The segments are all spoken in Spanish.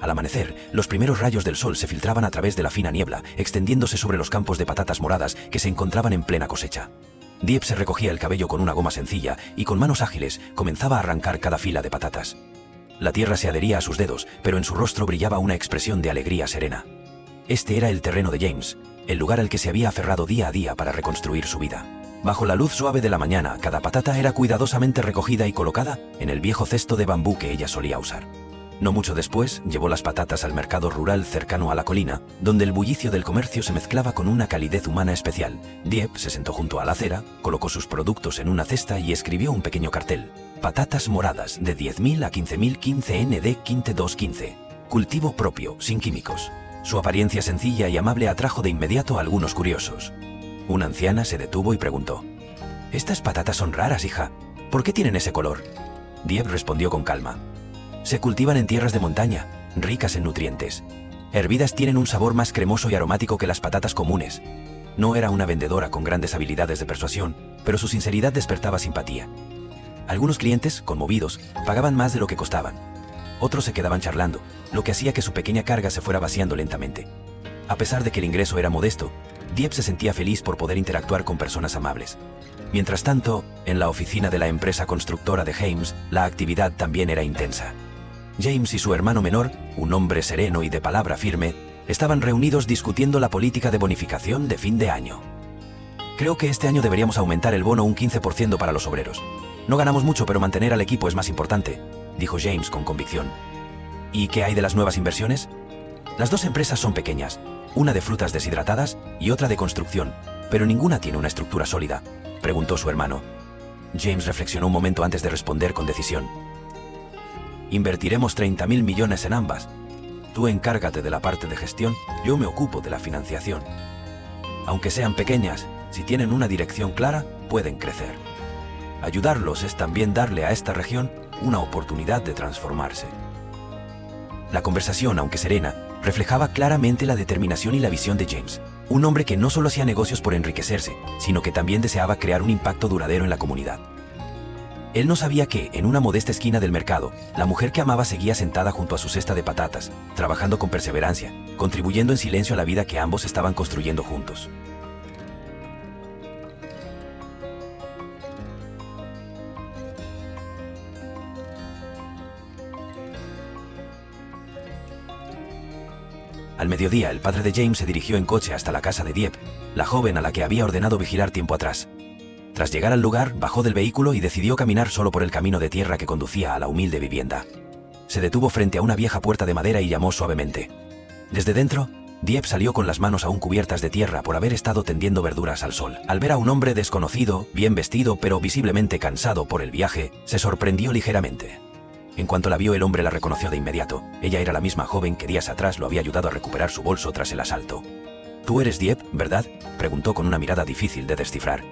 Al amanecer, los primeros rayos del sol se filtraban a través de la fina niebla, extendiéndose sobre los campos de patatas moradas que se encontraban en plena cosecha. Dieppe se recogía el cabello con una goma sencilla y con manos ágiles comenzaba a arrancar cada fila de patatas. La tierra se adhería a sus dedos, pero en su rostro brillaba una expresión de alegría serena. Este era el terreno de James, el lugar al que se había aferrado día a día para reconstruir su vida. Bajo la luz suave de la mañana, cada patata era cuidadosamente recogida y colocada en el viejo cesto de bambú que ella solía usar. No mucho después, llevó las patatas al mercado rural cercano a la colina, donde el bullicio del comercio se mezclaba con una calidez humana especial. Dieppe se sentó junto a la acera, colocó sus productos en una cesta y escribió un pequeño cartel. Patatas moradas, de 10.000 a 15.000 15 ND 215. Cultivo propio, sin químicos. Su apariencia sencilla y amable atrajo de inmediato a algunos curiosos. Una anciana se detuvo y preguntó: «Estas patatas son raras, hija. ¿Por qué tienen ese color?» Dieppe respondió con calma: «Se cultivan en tierras de montaña, ricas en nutrientes. Hervidas tienen un sabor más cremoso y aromático que las patatas comunes». No era una vendedora con grandes habilidades de persuasión, pero su sinceridad despertaba simpatía. Algunos clientes, conmovidos, pagaban más de lo que costaban. Otros se quedaban charlando, lo que hacía que su pequeña carga se fuera vaciando lentamente. A pesar de que el ingreso era modesto, Dieppe se sentía feliz por poder interactuar con personas amables. Mientras tanto, en la oficina de la empresa constructora de James, la actividad también era intensa. James y su hermano menor, un hombre sereno y de palabra firme, estaban reunidos discutiendo la política de bonificación de fin de año. «Creo que este año deberíamos aumentar el bono un 15% para los obreros. No ganamos mucho, pero mantener al equipo es más importante», dijo James con convicción. «¿Y qué hay de las nuevas inversiones?» «Las dos empresas son pequeñas, una de frutas deshidratadas y otra de construcción, pero ninguna tiene una estructura sólida», preguntó su hermano. James reflexionó un momento antes de responder con decisión. «Invertiremos 30.000 millones en ambas. Tú encárgate de la parte de gestión, yo me ocupo de la financiación. Aunque sean pequeñas, si tienen una dirección clara, pueden crecer. Ayudarlos es también darle a esta región una oportunidad de transformarse». La conversación, aunque serena, reflejaba claramente la determinación y la visión de James, un hombre que no solo hacía negocios por enriquecerse, sino que también deseaba crear un impacto duradero en la comunidad. Él no sabía que, en una modesta esquina del mercado, la mujer que amaba seguía sentada junto a su cesta de patatas, trabajando con perseverancia, contribuyendo en silencio a la vida que ambos estaban construyendo juntos. Al mediodía, el padre de James se dirigió en coche hasta la casa de Dieppe, la joven a la que había ordenado vigilar tiempo atrás. Tras llegar al lugar, bajó del vehículo y decidió caminar solo por el camino de tierra que conducía a la humilde vivienda. Se detuvo frente a una vieja puerta de madera y llamó suavemente. Desde dentro, Dieppe salió con las manos aún cubiertas de tierra por haber estado tendiendo verduras al sol. Al ver a un hombre desconocido, bien vestido pero visiblemente cansado por el viaje, se sorprendió ligeramente. En cuanto la vio, el hombre la reconoció de inmediato. Ella era la misma joven que días atrás lo había ayudado a recuperar su bolso tras el asalto. «Tú eres Dieppe, ¿verdad?», preguntó con una mirada difícil de descifrar.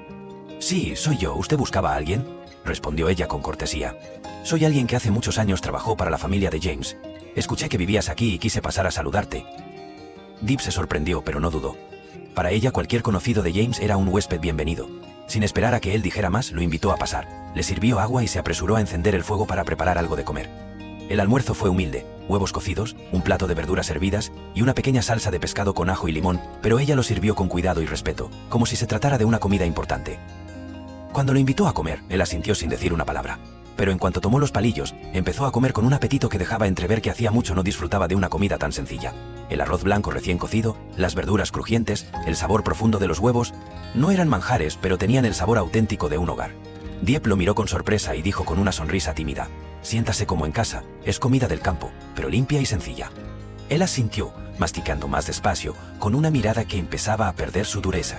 «Sí, soy yo. ¿Usted buscaba a alguien?», respondió ella con cortesía. «Soy alguien que hace muchos años trabajó para la familia de James. Escuché que vivías aquí y quise pasar a saludarte». Dieppe se sorprendió, pero no dudó. Para ella, cualquier conocido de James era un huésped bienvenido. Sin esperar a que él dijera más, lo invitó a pasar. Le sirvió agua y se apresuró a encender el fuego para preparar algo de comer. El almuerzo fue humilde: huevos cocidos, un plato de verduras hervidas y una pequeña salsa de pescado con ajo y limón, pero ella lo sirvió con cuidado y respeto, como si se tratara de una comida importante. Cuando lo invitó a comer, él asintió sin decir una palabra. Pero en cuanto tomó los palillos, empezó a comer con un apetito que dejaba entrever que hacía mucho no disfrutaba de una comida tan sencilla. El arroz blanco recién cocido, las verduras crujientes, el sabor profundo de los huevos, no eran manjares, pero tenían el sabor auténtico de un hogar. Dieppe lo miró con sorpresa y dijo con una sonrisa tímida: «Siéntase como en casa, es comida del campo, pero limpia y sencilla». Él asintió, masticando más despacio, con una mirada que empezaba a perder su dureza.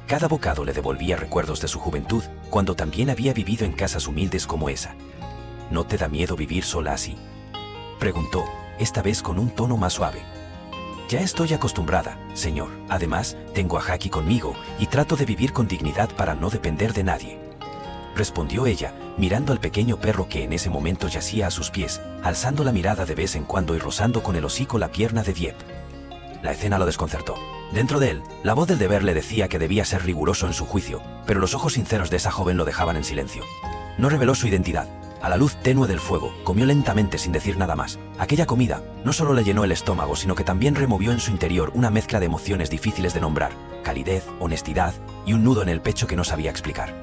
Cada bocado le devolvía recuerdos de su juventud, cuando también había vivido en casas humildes como esa. «¿No te da miedo vivir sola así?», preguntó, esta vez con un tono más suave. «Ya estoy acostumbrada, señor. Además, tengo a Jackie conmigo y trato de vivir con dignidad para no depender de nadie», respondió ella, mirando al pequeño perro que en ese momento yacía a sus pies, alzando la mirada de vez en cuando y rozando con el hocico la pierna de Dieppe. La escena lo desconcertó. Dentro de él, la voz del deber le decía que debía ser riguroso en su juicio, pero los ojos sinceros de esa joven lo dejaban en silencio. No reveló su identidad. A la luz tenue del fuego, comió lentamente sin decir nada más. Aquella comida no solo le llenó el estómago, sino que también removió en su interior una mezcla de emociones difíciles de nombrar: calidez, honestidad y un nudo en el pecho que no sabía explicar.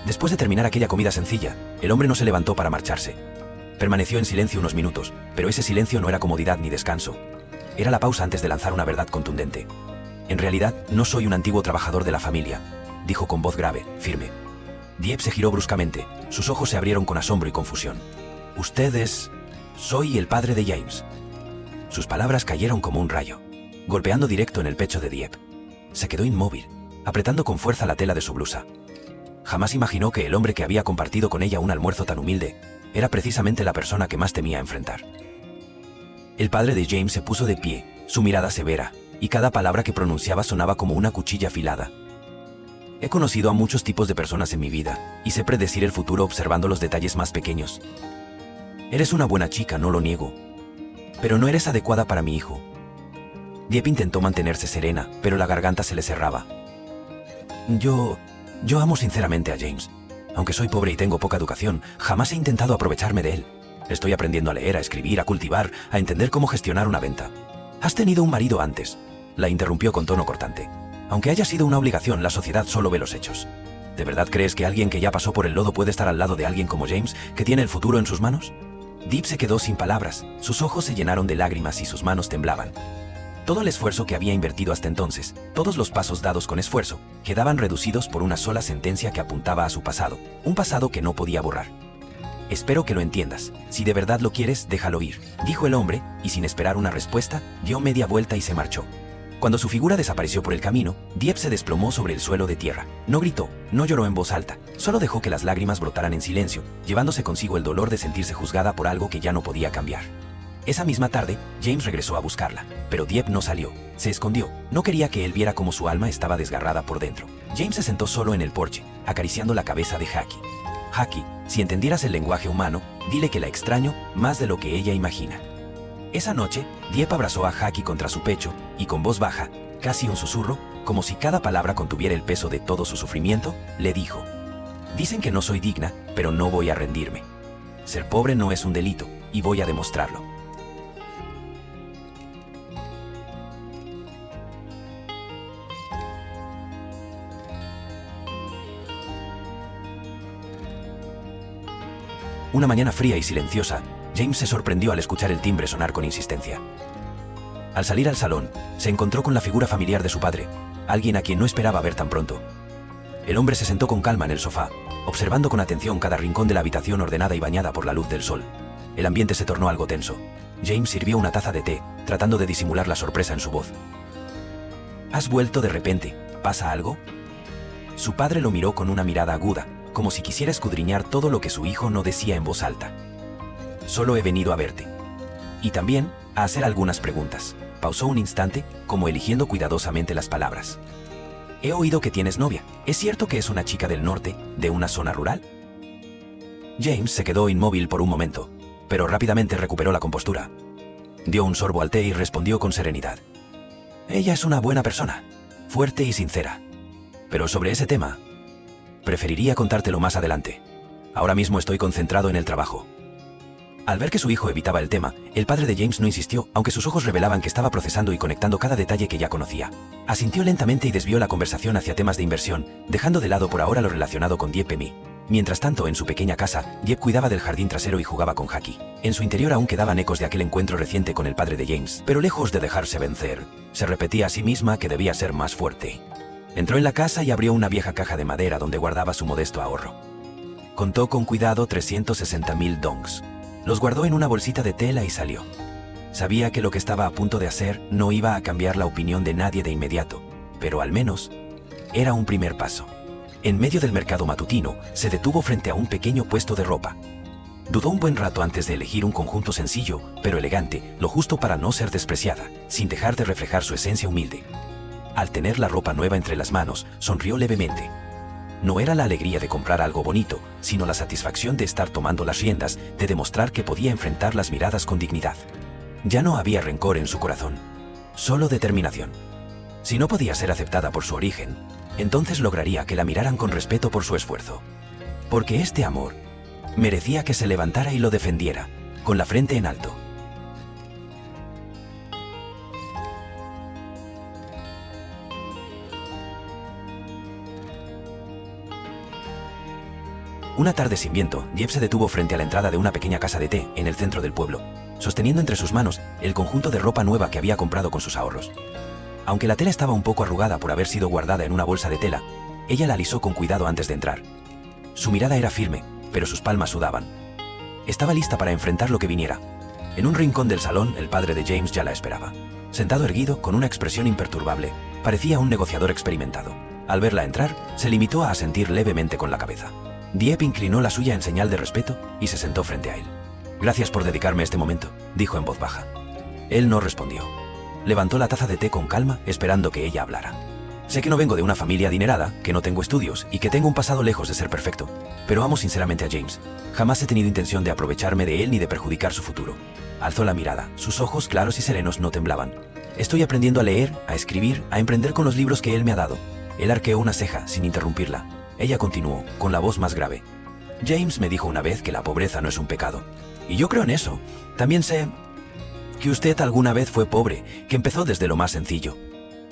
Después de terminar aquella comida sencilla, el hombre no se levantó para marcharse. Permaneció en silencio unos minutos, pero ese silencio no era comodidad ni descanso. Era la pausa antes de lanzar una verdad contundente. En realidad, no soy un antiguo trabajador de la familia, dijo con voz grave, firme. Dieppe se giró bruscamente, sus ojos se abrieron con asombro y confusión. Usted es... Soy el padre de James. Sus palabras cayeron como un rayo, golpeando directo en el pecho de Dieppe. Se quedó inmóvil, apretando con fuerza la tela de su blusa. Jamás imaginó que el hombre que había compartido con ella un almuerzo tan humilde era precisamente la persona que más temía enfrentar. El padre de James se puso de pie, su mirada severa, y cada palabra que pronunciaba sonaba como una cuchilla afilada. He conocido a muchos tipos de personas en mi vida, y sé predecir el futuro observando los detalles más pequeños. Eres una buena chica, no lo niego, pero no eres adecuada para mi hijo. Dieppe intentó mantenerse serena, pero la garganta se le cerraba. Yo amo sinceramente a James. Aunque soy pobre y tengo poca educación, jamás he intentado aprovecharme de él. Estoy aprendiendo a leer, a escribir, a cultivar, a entender cómo gestionar una venta. ¿Has tenido un marido antes?, la interrumpió con tono cortante. Aunque haya sido una obligación, la sociedad solo ve los hechos. ¿De verdad crees que alguien que ya pasó por el lodo puede estar al lado de alguien como James, que tiene el futuro en sus manos? Dieppe se quedó sin palabras, sus ojos se llenaron de lágrimas y sus manos temblaban. Todo el esfuerzo que había invertido hasta entonces, todos los pasos dados con esfuerzo, quedaban reducidos por una sola sentencia que apuntaba a su pasado, un pasado que no podía borrar. Espero que lo entiendas. Si de verdad lo quieres, déjalo ir, dijo el hombre, y sin esperar una respuesta, dio media vuelta y se marchó. Cuando su figura desapareció por el camino, Dieppe se desplomó sobre el suelo de tierra. No gritó, no lloró en voz alta, solo dejó que las lágrimas brotaran en silencio, llevándose consigo el dolor de sentirse juzgada por algo que ya no podía cambiar. Esa misma tarde, James regresó a buscarla, pero Dieppe no salió, se escondió, no quería que él viera cómo su alma estaba desgarrada por dentro. James se sentó solo en el porche, acariciando la cabeza de Jackie. Jackie, si entendieras el lenguaje humano, dile que la extraño más de lo que ella imagina. Esa noche, Dieppe abrazó a Jackie contra su pecho, y con voz baja, casi un susurro, como si cada palabra contuviera el peso de todo su sufrimiento, le dijo: Dicen que no soy digna, pero no voy a rendirme. Ser pobre no es un delito, y voy a demostrarlo. Una mañana fría y silenciosa, James se sorprendió al escuchar el timbre sonar con insistencia. Al salir al salón, se encontró con la figura familiar de su padre, alguien a quien no esperaba ver tan pronto. El hombre se sentó con calma en el sofá, observando con atención cada rincón de la habitación ordenada y bañada por la luz del sol. El ambiente se tornó algo tenso. James sirvió una taza de té, tratando de disimular la sorpresa en su voz. ¿Has vuelto de repente? ¿Pasa algo? Su padre lo miró con una mirada aguda, como si quisiera escudriñar todo lo que su hijo no decía en voz alta. Solo he venido a verte. Y también, a hacer algunas preguntas. Pausó un instante, como eligiendo cuidadosamente las palabras. He oído que tienes novia. ¿Es cierto que es una chica del norte, de una zona rural? James se quedó inmóvil por un momento, pero rápidamente recuperó la compostura. Dio un sorbo al té y respondió con serenidad. Ella es una buena persona, fuerte y sincera. Pero sobre ese tema, preferiría contártelo más adelante. Ahora mismo estoy concentrado en el trabajo. Al ver que su hijo evitaba el tema, el padre de James no insistió, aunque sus ojos revelaban que estaba procesando y conectando cada detalle que ya conocía. Asintió lentamente y desvió la conversación hacia temas de inversión, dejando de lado por ahora lo relacionado con Dieppe. Mientras tanto, en su pequeña casa, Dieppe cuidaba del jardín trasero y jugaba con Jackie. En su interior aún quedaban ecos de aquel encuentro reciente con el padre de James, pero lejos de dejarse vencer, se repetía a sí misma que debía ser más fuerte. Entró en la casa y abrió una vieja caja de madera donde guardaba su modesto ahorro. Contó con cuidado 360.000 dongs. Los guardó en una bolsita de tela y salió. Sabía que lo que estaba a punto de hacer no iba a cambiar la opinión de nadie de inmediato, pero al menos era un primer paso. En medio del mercado matutino, se detuvo frente a un pequeño puesto de ropa. Dudó un buen rato antes de elegir un conjunto sencillo, pero elegante, lo justo para no ser despreciada, sin dejar de reflejar su esencia humilde. Al tener la ropa nueva entre las manos, sonrió levemente. No era la alegría de comprar algo bonito, sino la satisfacción de estar tomando las riendas, de demostrar que podía enfrentar las miradas con dignidad. Ya no había rencor en su corazón, solo determinación. Si no podía ser aceptada por su origen, entonces lograría que la miraran con respeto por su esfuerzo. Porque este amor merecía que se levantara y lo defendiera, con la frente en alto. Una tarde sin viento, Dieppe se detuvo frente a la entrada de una pequeña casa de té en el centro del pueblo, sosteniendo entre sus manos el conjunto de ropa nueva que había comprado con sus ahorros. Aunque la tela estaba un poco arrugada por haber sido guardada en una bolsa de tela, ella la alisó con cuidado antes de entrar. Su mirada era firme, pero sus palmas sudaban. Estaba lista para enfrentar lo que viniera. En un rincón del salón, el padre de James ya la esperaba. Sentado erguido, con una expresión imperturbable, parecía un negociador experimentado. Al verla entrar, se limitó a asentir levemente con la cabeza. Dieppe inclinó la suya en señal de respeto y se sentó frente a él. «Gracias por dedicarme este momento», dijo en voz baja. Él no respondió. Levantó la taza de té con calma, esperando que ella hablara. «Sé que no vengo de una familia adinerada, que no tengo estudios y que tengo un pasado lejos de ser perfecto, pero amo sinceramente a James. Jamás he tenido intención de aprovecharme de él ni de perjudicar su futuro». Alzó la mirada, sus ojos claros y serenos no temblaban. «Estoy aprendiendo a leer, a escribir, a emprender con los libros que él me ha dado». Él arqueó una ceja sin interrumpirla. Ella continuó, con la voz más grave. «James me dijo una vez que la pobreza no es un pecado. Y yo creo en eso. También sé que usted alguna vez fue pobre, que empezó desde lo más sencillo».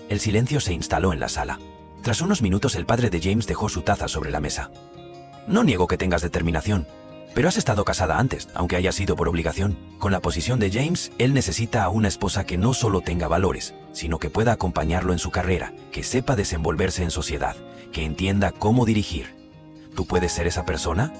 El silencio se instaló en la sala. Tras unos minutos el padre de James dejó su taza sobre la mesa. «No niego que tengas determinación, pero has estado casada antes, aunque haya sido por obligación. Con la posición de James, él necesita a una esposa que no solo tenga valores, sino que pueda acompañarlo en su carrera, que sepa desenvolverse en sociedad, que entienda cómo dirigir. ¿Tú puedes ser esa persona?».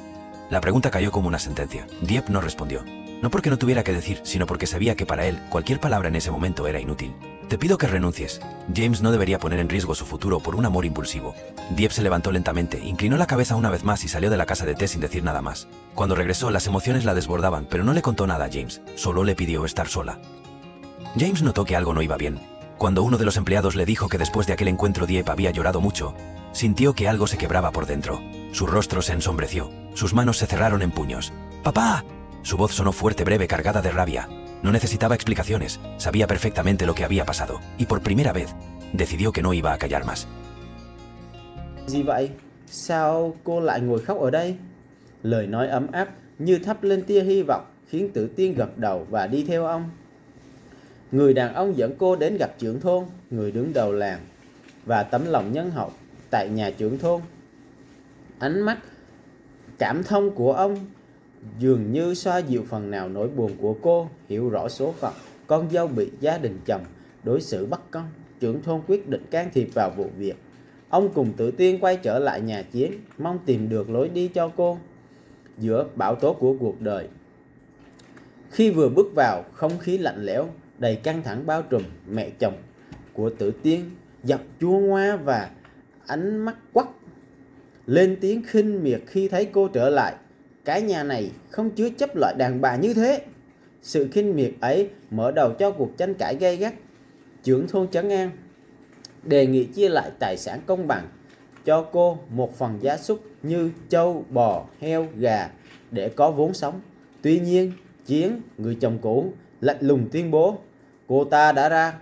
La pregunta cayó como una sentencia. Dieppe no respondió. No porque no tuviera que decir, sino porque sabía que para él cualquier palabra en ese momento era inútil. «Te pido que renuncies». James no debería poner en riesgo su futuro por un amor impulsivo. Dieppe se levantó lentamente, inclinó la cabeza una vez más y salió de la casa de té sin decir nada más. Cuando regresó, las emociones la desbordaban, pero no le contó nada a James, solo le pidió estar sola. James notó que algo no iba bien. Cuando uno de los empleados le dijo que después de aquel encuentro Dieppe había llorado mucho, sintió que algo se quebraba por dentro. Su rostro se ensombreció, sus manos se cerraron en puños. «¡Papá!». Su voz sonó fuerte, breve, cargada de rabia. No necesitaba explicaciones, sabía perfectamente lo que había pasado, y por primera vez, decidió que no iba a callar más. Gì vậy? Sao cô lại ngồi khóc ở đây? Lời nói ấm áp như thắp lên tia hy vọng khiến Tử Tiên gật đầu và đi theo ông. Người đàn ông dẫn cô đến gặp trưởng thôn, người đứng đầu làng, và tấm lòng nhân hậu tại nhà trưởng thôn. Ánh mắt cảm thông của ông dường như xoa dịu phần nào nỗi buồn của cô. Hiểu rõ số phận con dâu bị gia đình chồng đối xử bất công, trưởng thôn quyết định can thiệp vào vụ việc. Ông cùng Tử Tiên quay trở lại nhà Chiến, mong tìm được lối đi cho cô giữa bão tố của cuộc đời. Khi vừa bước vào, không khí lạnh lẽo đầy căng thẳng bao trùm. Mẹ chồng của Tử Tiên giọng chua ngoa và ánh mắt quắc lên tiếng khinh miệt khi thấy cô trở lại. Cái nhà này không chứa chấp loại đàn bà như thế. Sự khinh miệt ấy mở đầu cho cuộc tranh cãi gay gắt. Trưởng thôn trấn an đề nghị chia lại tài sản công bằng, cho cô một phần gia súc như trâu, bò, heo, gà để có vốn sống. Tuy nhiên, Chiến, người chồng cũ, lạnh lùng tuyên bố cô ta đã ra